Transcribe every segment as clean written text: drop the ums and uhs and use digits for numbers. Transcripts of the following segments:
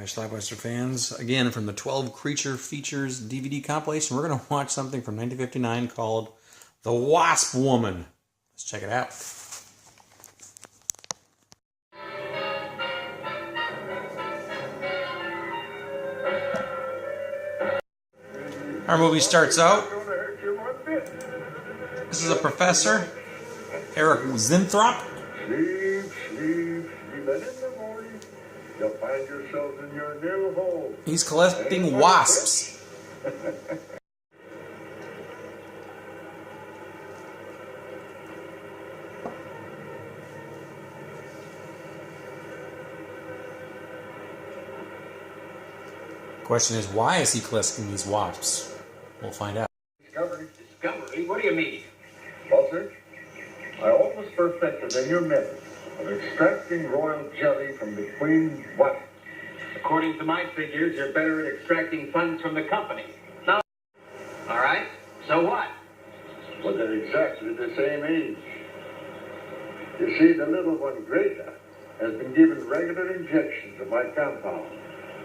Schlockmeister fans. Again, from the 12 Creature Features DVD compilation, we're going to watch something from 1959 called The WASP Woman. Let's check it out. Our movie starts out. This is a professor, Eric Zinthrop. You'll find yourselves in your new home. He's collecting wasps. Question is, why is he collecting these wasps? We'll find out. Discovery? What do you mean? Well, sir, I almost perfected a new method of extracting royal jelly from the queen wasp. According to my figures, you're better at extracting funds from the company. No. All right. So what? Well, they're exactly the same age. You see, the little one, Greta, has been given regular injections of my compound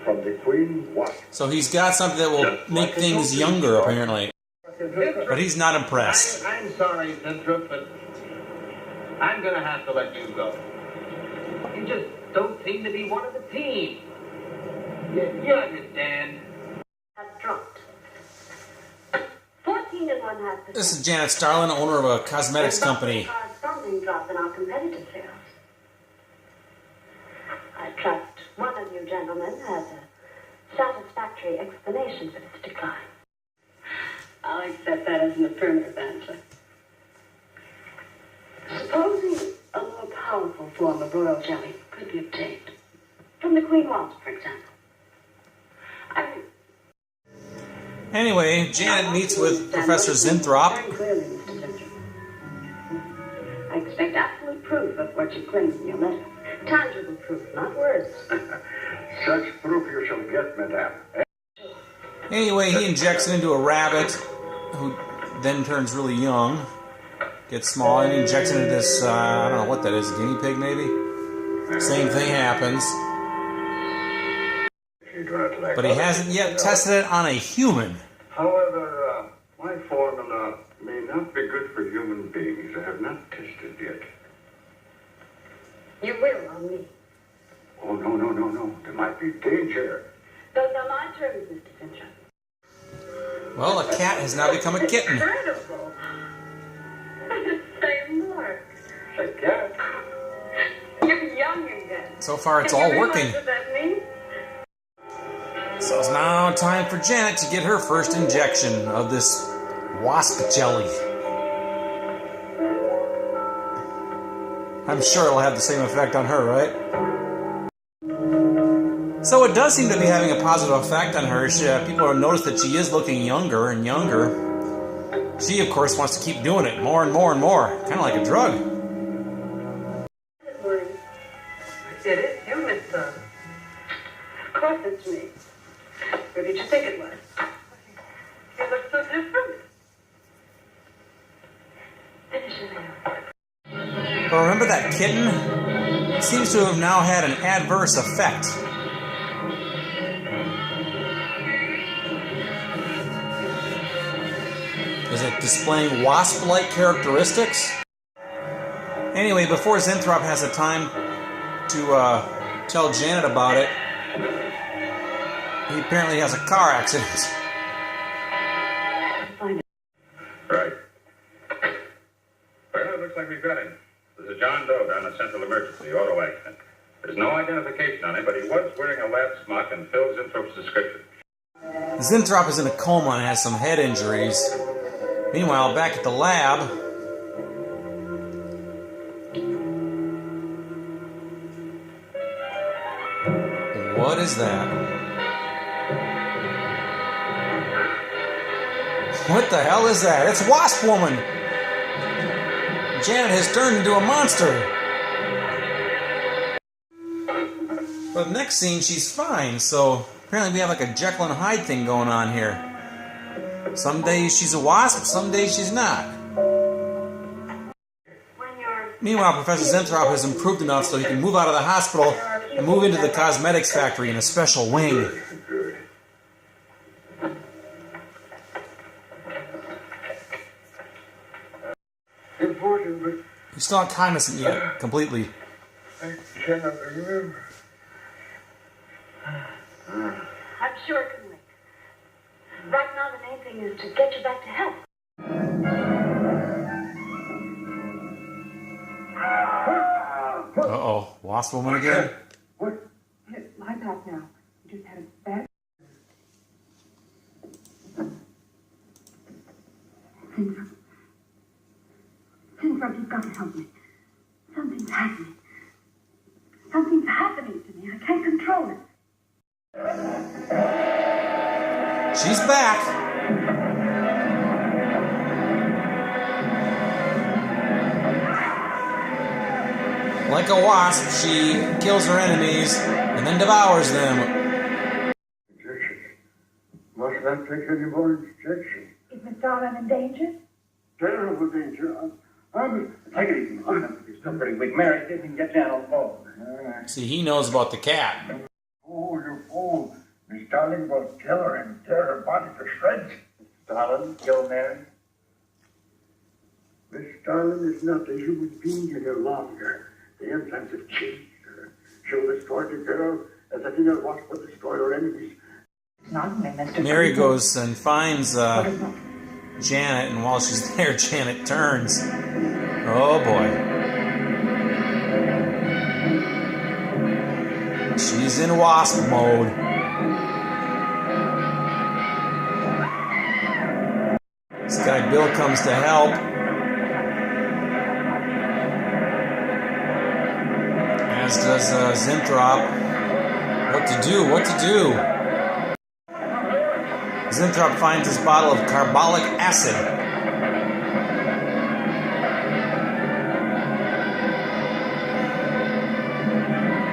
from the queen wasp. So he's got something that will make things younger, apparently. But he's not impressed. I'm sorry, Zinthrop, but I'm going to have to let you go. You just don't seem to be one of the team. You understand. Has dropped. 14 1/2%. This is Janet Starlin, owner of a cosmetics company. Corresponding drop in our competitive sales. I trust one of you gentlemen has a satisfactory explanation for this decline. I'll accept that as an affirmative answer. Supposing a more powerful form of royal jelly could be obtained from the queen wasp, for example. Anyway, Janet meets with Professor Zinthrop. Very clearly, Mr. Zinthrop. I expect absolute proof of what you claim in your letter. Tangible proof, not words. Such proof you shall get, madame. Anyway, he injects it into a rabbit, who then turns really young, gets small, and he injects it into this, I don't know what that is, a guinea pig maybe? Same thing happens. But he hasn't yet tested it on a human. However, my formula may not be good for human beings. I have not tested yet. You will on me. Oh, no. There might be danger. Those are my terms, Mr. Fincher. Well, a cat has now become a kitten. Incredible. Say more. A cat? You're young again. So far, it's all working. What does that mean? So it's now time for Janet to get her first injection of this wasp jelly. I'm sure it'll have the same effect on her, right? So it does seem to be having a positive effect on her. People have noticed that she is looking younger and younger. She, of course, wants to keep doing it more and more and more. Kind of like a drug. It is you, Mr. Of course it's me. Who did you think it was? You look so different. Finish it now. But remember that kitten? It seems to have now had an adverse effect. Is it displaying wasp-like characteristics? Anyway, before Zinthrop has the time to tell Janet about it, he apparently has a car accident. Right. Well, it looks like we've got him. There's a John Doe down at Central Emergency, auto accident. There's no identification on him, but he was wearing a lab smock and fills Zintrop's description. Zinthrop is in a coma and has some head injuries. Meanwhile, back at the lab, what is that? What the hell is that? It's Wasp Woman! Janet has turned into a monster! But the next scene, she's fine, so apparently we have like a Jekyll and Hyde thing going on here. Some days she's a wasp, some days she's not. Meanwhile, Professor Zinthrop has improved enough so he can move out of the hospital and move into the cosmetics factory in a special wing. Good. Important, but He's still not cognizant yet, completely. I cannot remember. I'm sure it can wait. Right now, the main thing is to get you back to health. Uh-oh, Wasp Woman again? What? Lie back now. You just had a bad... Winthrop, you've got to help me. Something's happening. Something's happening to me. I can't control it. She's back! Like a wasp, she kills her enemies and then devours them. Injection. Must not take any more injection. Is Miss Darling in danger? Terrible danger. Take it easy, Mom. You're still pretty weak. Mary, see if we can get you out on the phone. See, he knows about the cat. Oh, you fool. Miss Darling will kill her and tear her body to shreds. Darling, kill Mary. Miss Darling is not a human being any longer. The implants have changed her. She'll destroy the girl as a female wasp will destroy her enemies. Not only Mr. Mary goes and finds Janet, and while she's there, Janet turns. Oh boy. She's in wasp mode. This guy Bill comes to help. As does Zinthrop. What to do? What to do? Zinthrop finds his bottle of carbolic acid.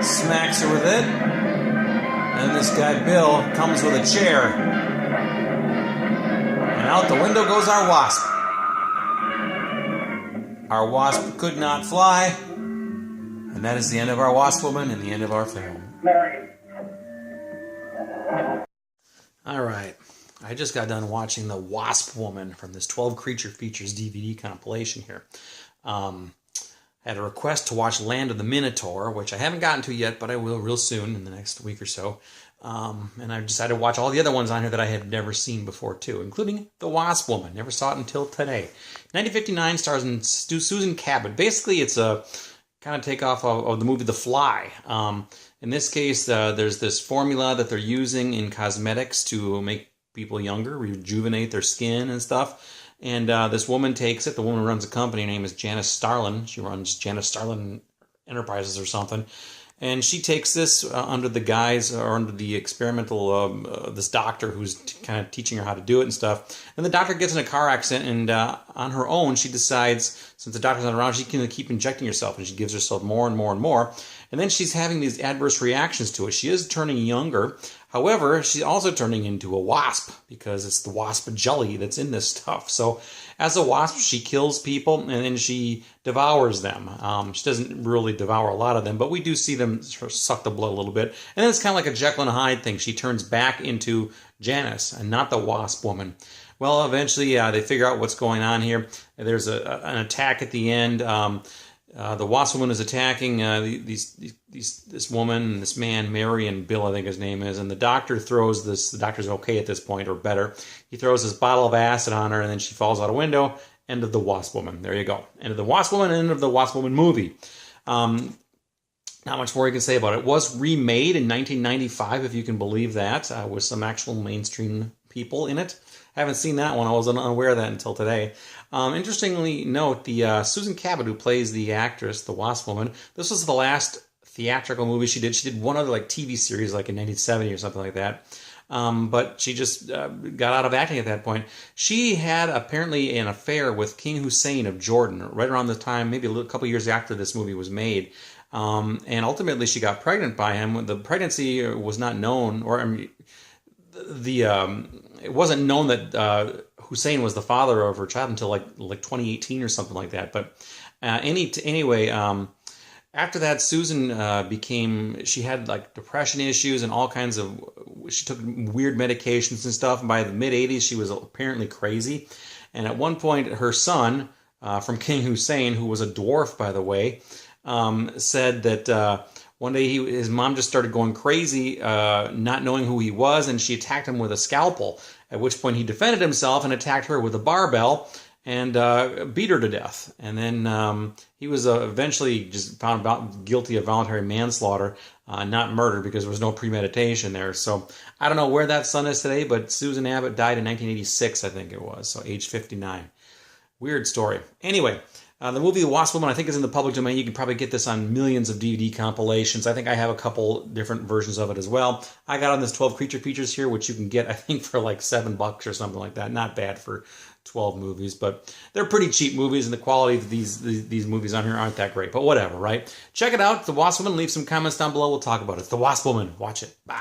Smacks her with it. And this guy Bill comes with a chair. And out the window goes our wasp. Our wasp could not fly. And that is the end of our Wasp Woman and the end of our film. Mary. Alright. I just got done watching The Wasp Woman from this 12 Creature Features DVD compilation here. I had a request to watch Land of the Minotaur, which I haven't gotten to yet, but I will real soon in the next week or so. And I decided to watch all the other ones on here that I had never seen before, too, including The Wasp Woman. Never saw it until today. 1959 stars in Susan Cabot. Basically, it's a kind of takeoff of the movie The Fly. In this case, there's this formula that they're using in cosmetics to make people younger, rejuvenate their skin and stuff. And this woman takes it. The woman who runs the company. Her name is Janice Starlin. She runs Janice Starlin Enterprises or something. And she takes this under the guise or under the experimental, this doctor who's kind of teaching her how to do it and stuff. And the doctor gets in a car accident, and on her own, she decides, since the doctor's not around, she can keep injecting herself, and she gives herself more and more and more. And then she's having these adverse reactions to it. She is turning younger. However, she's also turning into a wasp because it's the wasp jelly that's in this stuff. So as a wasp, she kills people and then she devours them. She doesn't really devour a lot of them, but we do see them sort of suck the blood a little bit. And then it's kind of like a Jekyll and Hyde thing. She turns back into Janice and not the Wasp Woman. Well, eventually they figure out what's going on here. There's an attack at the end. The Wasp Woman is attacking this woman and this man, Mary and Bill, I think his name is, and the doctor throws this. The doctor's okay at this point, or better. He throws this bottle of acid on her, and then she falls out a window. End of the Wasp Woman. There you go. End of the Wasp Woman. End of the Wasp Woman movie. Not much more you can say about it. It was remade in 1995, if you can believe that, with some actual mainstream people in it. I haven't seen that one. I was unaware of that until today. Interestingly note, the Susan Cabot, who plays the actress, the Wasp Woman, this was the last theatrical movie she did. She did one other TV series like in 1970 or something like that. But she just got out of acting at that point. She had apparently an affair with King Hussein of Jordan right around the time, maybe a couple years after this movie was made. And ultimately she got pregnant by him. The pregnancy was not known, or it wasn't known that Hussein was the father of her child until like 2018 or something like that. But anyway, After that, Susan she had like depression issues and all kinds of, she took weird medications and stuff. And by the mid-'80s, she was apparently crazy. And at one point, her son, from King Hussein, who was a dwarf, by the way, said that one day his mom just started going crazy, not knowing who he was, and she attacked him with a scalpel, at which point he defended himself and attacked her with a barbell and beat her to death. And then he was eventually just found guilty of voluntary manslaughter, not murder, because there was no premeditation there. So I don't know where that son is today, but Susan Abbott died in 1986, I think it was, so age 59. Weird story. Anyway, the movie Wasp Woman, I think, is in the public domain. You can probably get this on millions of DVD compilations. I think I have a couple different versions of it as well. I got on this 12 Creature Features here, which you can get, I think, for like $7 or something like that. Not bad for 12 movies, but they're pretty cheap movies, and the quality of these movies on here aren't that great. But whatever, right? Check it out, The Wasp Woman. Leave some comments down below. We'll talk about it. It's The Wasp Woman. Watch it. Bye.